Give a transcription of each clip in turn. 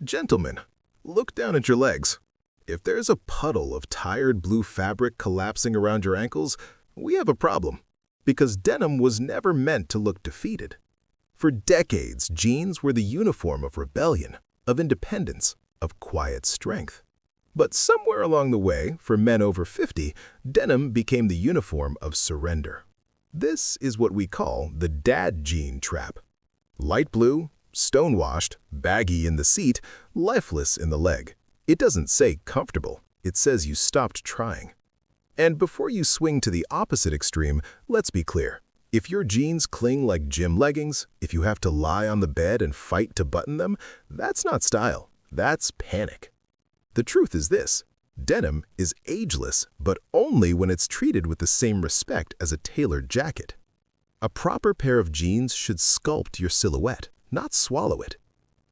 Gentlemen, look down at your legs. If there's a puddle of tired blue fabric collapsing around your ankles, we have a problem. Because denim was never meant to look defeated. For decades, jeans were the uniform of rebellion, of independence, of quiet strength. But somewhere along the way, for men over 50, denim became the uniform of surrender. This is what we call the dad jean trap. Light blue, stonewashed, baggy in the seat, lifeless in the leg. It doesn't say comfortable, it says you stopped trying. And before you swing to the opposite extreme, let's be clear. If your jeans cling like gym leggings, if you have to lie on the bed and fight to button them, that's not style, that's panic. The truth is this: denim is ageless, but only when it's treated with the same respect as a tailored jacket. A proper pair of jeans should sculpt your silhouette, not swallow it.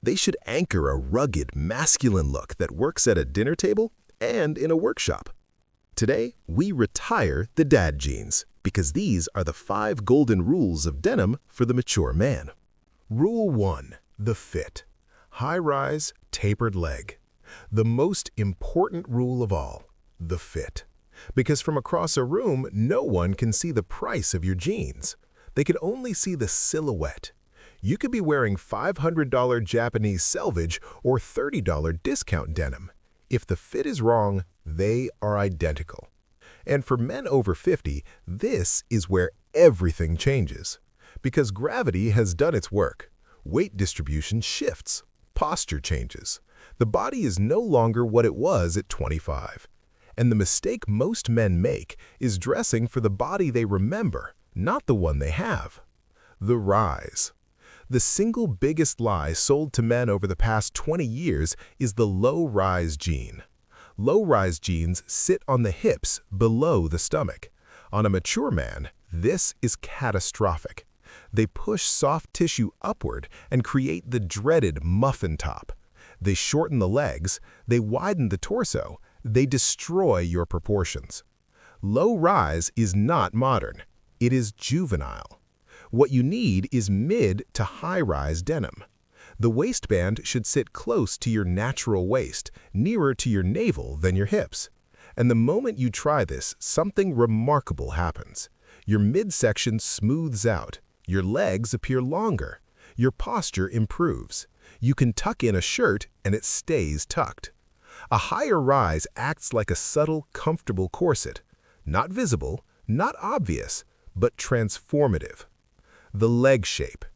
They should anchor a rugged, masculine look that works at a dinner table and in a workshop. Today, we retire the dad jeans, because these are the 5 golden rules of denim for the mature man. Rule 1. The fit. High-rise, tapered leg. The most important rule of all, the fit. Because from across a room, no one can see the price of your jeans. They can only see the silhouette. You could be wearing $500 Japanese Selvedge or $30 discount denim. If the fit is wrong, they are identical. And for men over 50, this is where everything changes. Because gravity has done its work. Weight distribution shifts. Posture changes. The body is no longer what it was at 25. And the mistake most men make is dressing for the body they remember, not the one they have. The rise. The single biggest lie sold to men over the past 20 years is the low-rise jean. Low-rise jeans sit on the hips below the stomach. On a mature man, this is catastrophic. They push soft tissue upward and create the dreaded muffin top. They shorten the legs, they widen the torso, they destroy your proportions. Low-rise is not modern. It is juvenile. What you need is mid to high-rise denim. The waistband should sit close to your natural waist, nearer to your navel than your hips. And the moment you try this, something remarkable happens. Your midsection smooths out, your legs appear longer, your posture improves. You can tuck in a shirt and it stays tucked. A higher rise acts like a subtle, comfortable corset. Not visible, not obvious, but transformative. The leg shape.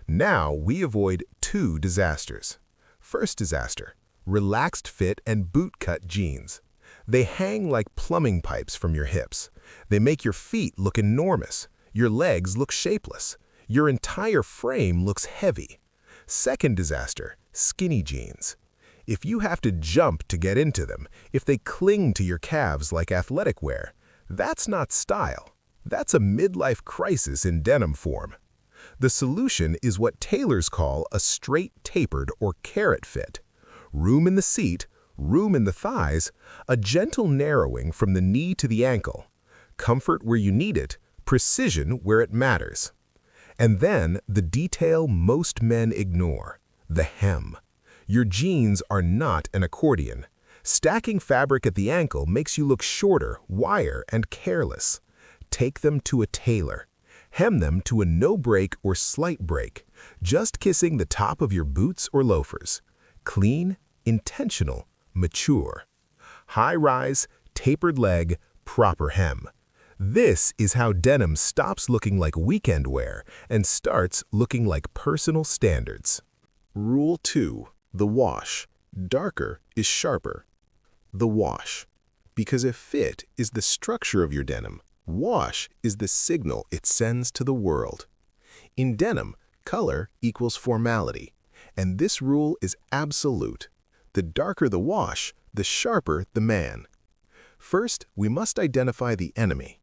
Now we avoid 2 disasters. First disaster: relaxed fit and boot-cut jeans. They hang like plumbing pipes from your hips. They make your feet look enormous. Your legs look shapeless. Your entire frame looks heavy. Second disaster: skinny jeans. If you have to jump to get into them, if they cling to your calves like athletic wear, that's not style. That's a midlife crisis in denim form. The solution is what tailors call a straight tapered or carrot fit. Room in the seat, room in the thighs, a gentle narrowing from the knee to the ankle. Comfort where you need it, precision where it matters. And then the detail most men ignore, the hem. Your jeans are not an accordion. Stacking fabric at the ankle makes you look shorter, wire, and careless. Take them to a tailor. Hem them to a no-break or slight break, just kissing the top of your boots or loafers. Clean, intentional, mature. High-rise, tapered leg, proper hem. This is how denim stops looking like weekend wear and starts looking like personal standards. Rule 2. The wash. Darker is sharper. The wash. Because if fit is the structure of your denim, wash is the signal it sends to the world. In denim, color equals formality, and this rule is absolute. The darker the wash, the sharper the man. First, we must identify the enemy.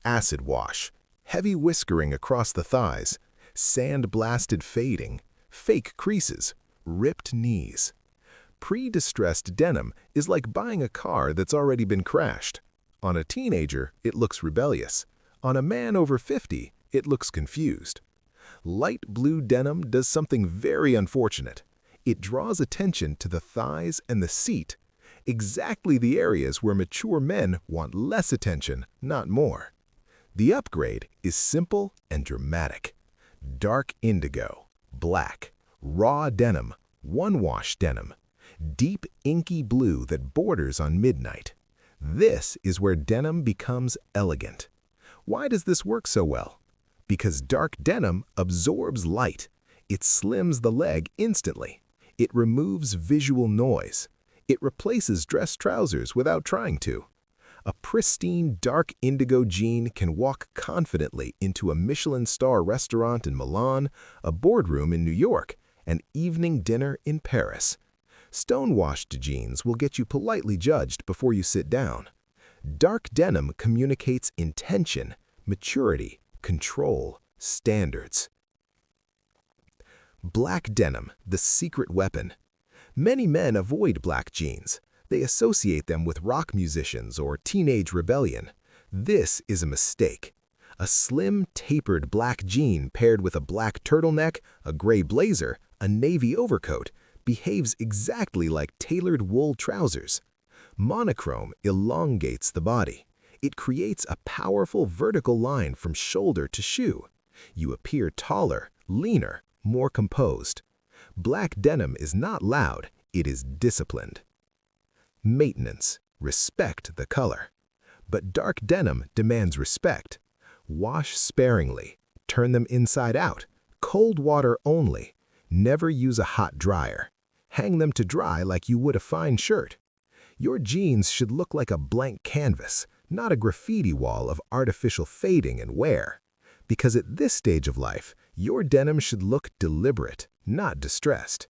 Acid wash, heavy whiskering across the thighs, sand-blasted fading, fake creases, ripped knees. Pre-distressed denim is like buying a car that's already been crashed. On a teenager, it looks rebellious. On a man over 50, it looks confused. Light blue denim does something very unfortunate. It draws attention to the thighs and the seat, exactly the areas where mature men want less attention, not more. The upgrade is simple and dramatic. Dark indigo, black, raw denim, one-wash denim, deep inky blue that borders on midnight. This is where denim becomes elegant. Why does this work so well? Because dark denim absorbs light. It slims the leg instantly. It removes visual noise. It replaces dress trousers without trying to. A pristine dark indigo jean can walk confidently into a Michelin star restaurant in Milan, a boardroom in New York, an evening dinner in Paris. Stonewashed jeans will get you politely judged before you sit down. Dark denim communicates intention, maturity, control, standards. Black denim, the secret weapon. Many men avoid black jeans. They associate them with rock musicians or teenage rebellion. This is a mistake. A slim, tapered black jean paired with a black turtleneck, a gray blazer, a navy overcoat behaves exactly like tailored wool trousers. Monochrome elongates the body. It creates a powerful vertical line from shoulder to shoe. You appear taller, leaner, more composed. Black denim is not loud, it is disciplined. Maintenance. Respect the color. But dark denim demands respect. Wash sparingly. Turn them inside out. Cold water only. Never use a hot dryer. Hang them to dry like you would a fine shirt. Your jeans should look like a blank canvas, not a graffiti wall of artificial fading and wear. Because at this stage of life, your denim should look deliberate, not distressed.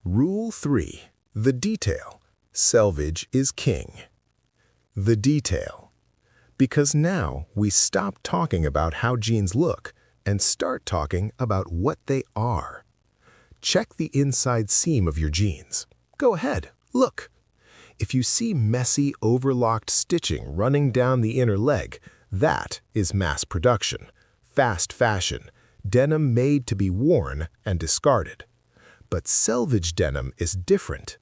Rule 3. The detail. Selvedge is king. The detail. Because now we stop talking about how jeans look and start talking about what they are. Check the inside seam of your jeans. Go ahead, look. If you see messy, overlocked stitching running down the inner leg, that is mass production, fast fashion, denim made to be worn and discarded. But Selvedge denim is different.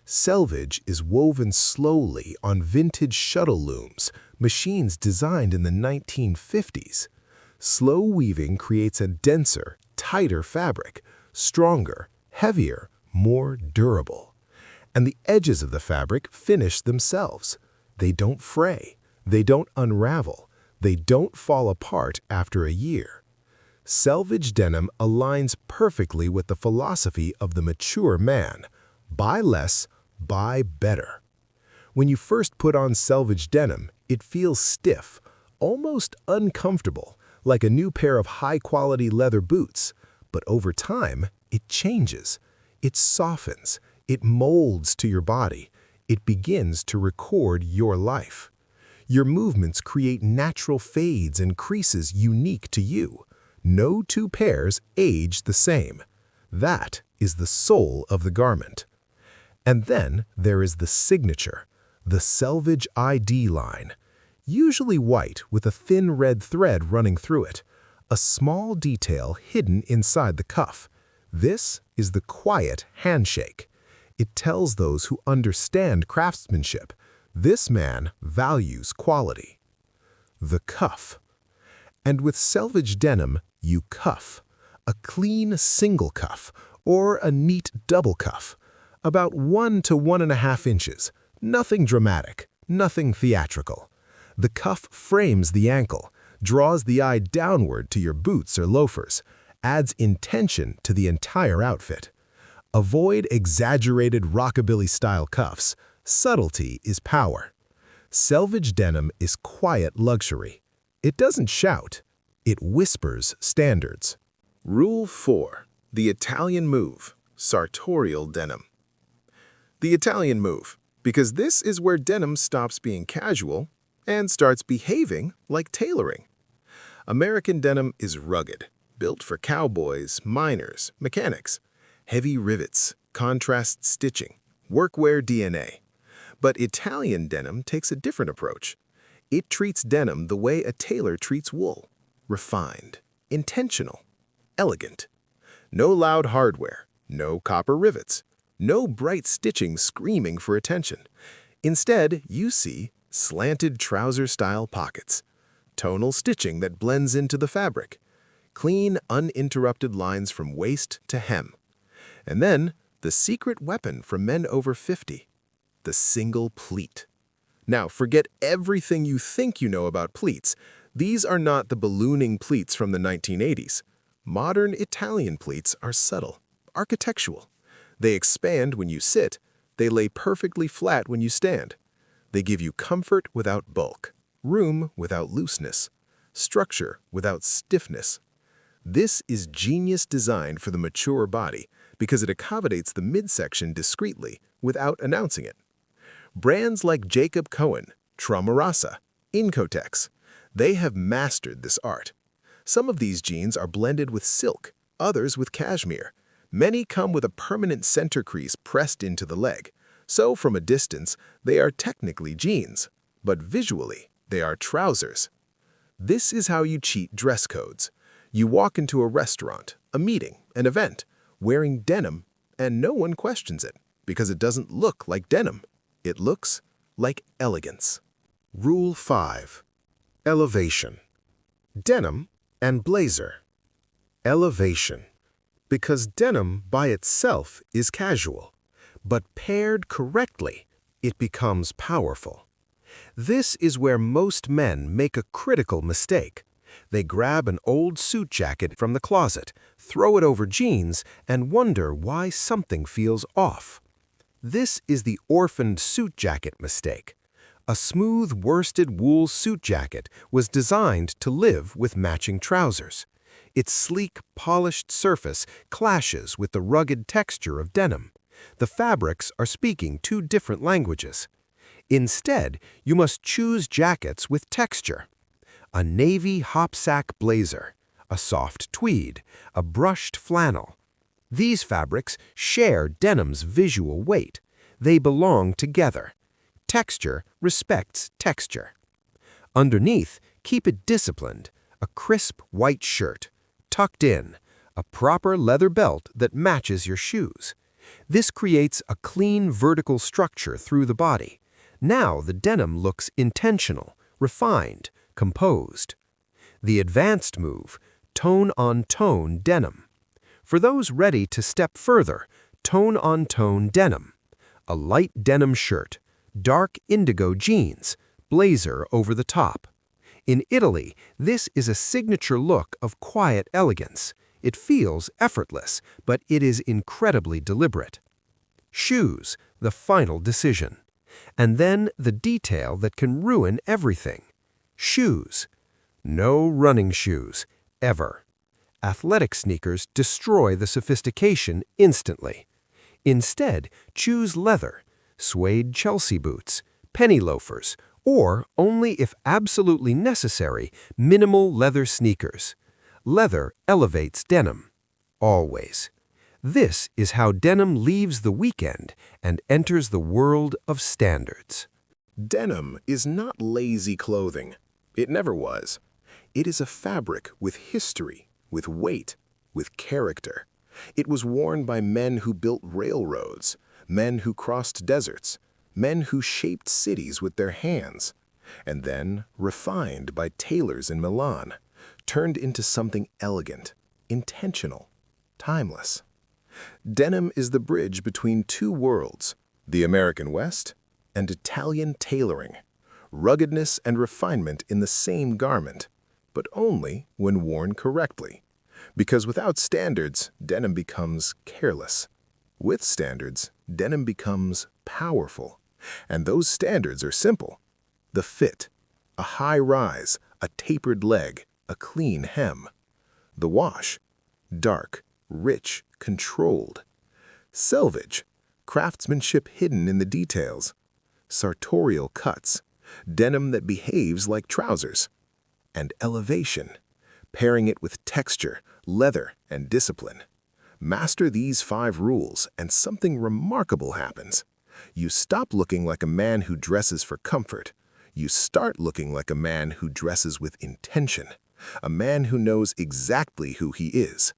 Selvedge is woven slowly on vintage shuttle looms, machines designed in the 1950s. Slow weaving creates a denser, tighter fabric, stronger, heavier, more durable. And the edges of the fabric finish themselves. They don't fray, they don't unravel, they don't fall apart after a year. Selvedge denim aligns perfectly with the philosophy of the mature man. Buy less, buy better. When you first put on Selvedge denim, it feels stiff, almost uncomfortable, like a new pair of high-quality leather boots. But over time, it changes. It softens. It molds to your body. It begins to record your life. Your movements create natural fades and creases unique to you. No two pairs age the same. That is the soul of the garment. And then there is the signature, the Selvedge ID line, usually white with a thin red thread running through it, a small detail hidden inside the cuff. This is the quiet handshake. It tells those who understand craftsmanship, this man values quality. The cuff. And with Selvedge denim, you cuff. A clean single cuff or a neat double cuff. About 1 to 1.5 inches. Nothing dramatic, nothing theatrical. The cuff frames the ankle, draws the eye downward to your boots or loafers, adds intention to the entire outfit. Avoid exaggerated rockabilly-style cuffs. Subtlety is power. Selvedge denim is quiet luxury. It doesn't shout. It whispers standards. Rule 4. The Italian move. Sartorial denim. The Italian move, because this is where denim stops being casual and starts behaving like tailoring. American denim is rugged, built for cowboys, miners, mechanics. Heavy rivets, contrast stitching, workwear DNA. But Italian denim takes a different approach. It treats denim the way a tailor treats wool. Refined, intentional, elegant. No loud hardware, no copper rivets, No bright stitching screaming for attention. Instead, you see slanted trouser-style pockets, tonal stitching that blends into the fabric, clean, uninterrupted lines from waist to hem. And then, the secret weapon for men over 50, the single pleat. Now, forget everything you think you know about pleats. These are not the ballooning pleats from the 1980s. Modern Italian pleats are subtle, architectural. They expand when you sit. They lay perfectly flat when you stand. They give you comfort without bulk, room without looseness, structure without stiffness. This is genius design for the mature body because it accommodates the midsection discreetly without announcing it. Brands like Jacob Cohen, Tramarasa, Incotex, they have mastered this art. Some of these jeans are blended with silk, others with cashmere. Many come with a permanent center crease pressed into the leg, so from a distance, they are technically jeans, but visually, they are trousers. This is how you cheat dress codes. You walk into a restaurant, a meeting, an event, wearing denim, and no one questions it because it doesn't look like denim. It looks like elegance. Rule 5. Elevation. Denim and blazer. Elevation. Because denim by itself is casual, but paired correctly, it becomes powerful. This is where most men make a critical mistake. They grab an old suit jacket from the closet, throw it over jeans, and wonder why something feels off. This is the orphaned suit jacket mistake. A smooth worsted wool suit jacket was designed to live with matching trousers. Its sleek, polished surface clashes with the rugged texture of denim. The fabrics are speaking two different languages. Instead, you must choose jackets with texture. A navy hopsack blazer, a soft tweed, a brushed flannel. These fabrics share denim's visual weight. They belong together. Texture respects texture. Underneath, keep it disciplined. A crisp white shirt, tucked in, a proper leather belt that matches your shoes. This creates a clean vertical structure through the body. Now the denim looks intentional, refined, composed. The advanced move, tone-on-tone denim. For those ready to step further, tone-on-tone denim. A light denim shirt, dark indigo jeans, blazer over the top. In Italy, this is a signature look of quiet elegance. It feels effortless, but it is incredibly deliberate. Shoes, the final decision. And then the detail that can ruin everything. Shoes. No running shoes, ever. Athletic sneakers destroy the sophistication instantly. Instead, choose leather, suede Chelsea boots, penny loafers, or, only if absolutely necessary, minimal leather sneakers. Leather elevates denim. Always. This is how denim leaves the weekend and enters the world of standards. Denim is not lazy clothing. It never was. It is a fabric with history, with weight, with character. It was worn by men who built railroads, men who crossed deserts, men who shaped cities with their hands, and then refined by tailors in Milan, turned into something elegant, intentional, timeless. Denim is the bridge between two worlds, the American West and Italian tailoring, ruggedness and refinement in the same garment, but only when worn correctly. Because without standards, denim becomes careless. With standards, denim becomes powerful. And those standards are simple. The fit, a high rise, a tapered leg, a clean hem. The wash, dark, rich, controlled. Selvedge, craftsmanship hidden in the details. Sartorial cuts, denim that behaves like trousers. And elevation, pairing it with texture, leather, and discipline. Master these 5 rules and something remarkable happens. You stop looking like a man who dresses for comfort. You start looking like a man who dresses with intention. A man who knows exactly who he is.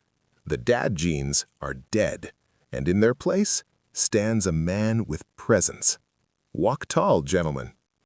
The dad jeans are dead, and in their place, stands a man with presence. Walk tall, gentlemen.